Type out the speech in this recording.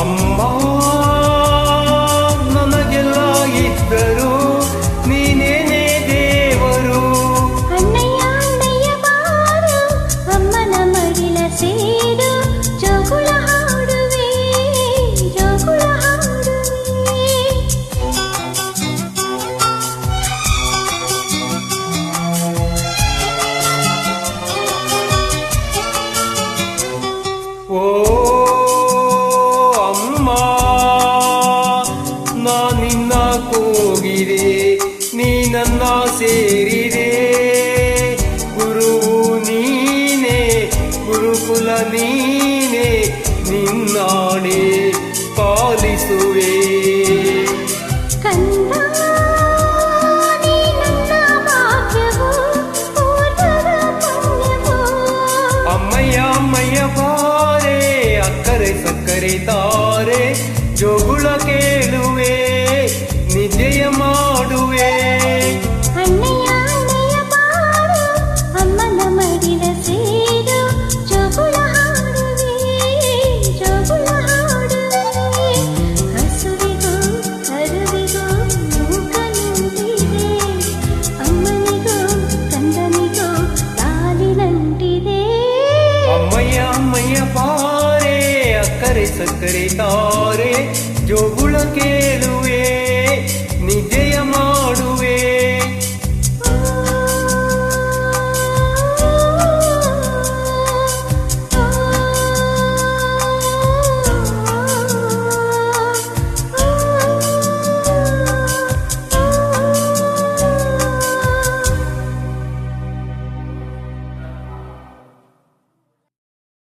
ಅಮ್ಮ ನನಗೆಲ್ಲ ಇದ್ದರು ನೀನೇನೇ ದೇವರು. ಅಣ್ಣಯ್ಯ ಅಣ್ಣಯ್ಯ ಬಾರು ಅಮ್ಮನ ಮಡಿಲ ಸೇರು ಜೋಗುಳ ಹಾಡುವೆ ಜೋಗುಳ ಹಾಡುವೆ. ಓ ಅಮ್ಮ ನಿನ್ನ ಕೂಗಿದೆ ನೀ ನನ್ನ ಸೇರಿದೆ. ಗುರುವು ನೀನೆ ಗುರುಕುಲ ನೀನೆ ನಿನ್ನಾಣೆ ಪಾಲಿಸುವೆ. ಕಂದ ನೀ ನನ್ನ ಭಾಗ್ಯವು ಪೂರ್ವದ ಪುಣ್ಯವು. ಅಮ್ಮಯ್ಯ ಅಮ್ಮಯ್ಯ ಬಾರೆ ಅಕ್ಕರೆ ಸಕ್ಕರೆ ತಾರೆ ಜೋಗುಳ ಕೇಳುವೆ ನಿಜಯ ಮಾಡುವೆ. ಅಣ್ಣಯ್ಯ ಅಣ್ಣಯ್ಯ ಬಾರು ಅಮ್ಮನ ಮಡಿಲ ಸೇರು ಜೋಗುಳ ಹಾಡುವೆ ಜೋಗುಳ ಹಾಡುವೆ. ಹಸುವಿಗೂ ಕರುವಿಗೂ ಮೂಕ ನಿಂತಿದೆ ಅಮ್ಮನಿಗೂ ಕಂದನಿಗೂ ತಾಲಿನಂಟಿದೆ. ಅಮ್ಮಯ್ಯ ಅಮ್ಮಯ್ಯ ಬಾರೆ ಅಕ್ಕರೆ ಸಕ್ಕರೆ ತಾರೆ ಜೋಗುಳ ಕೇಳುವೆ.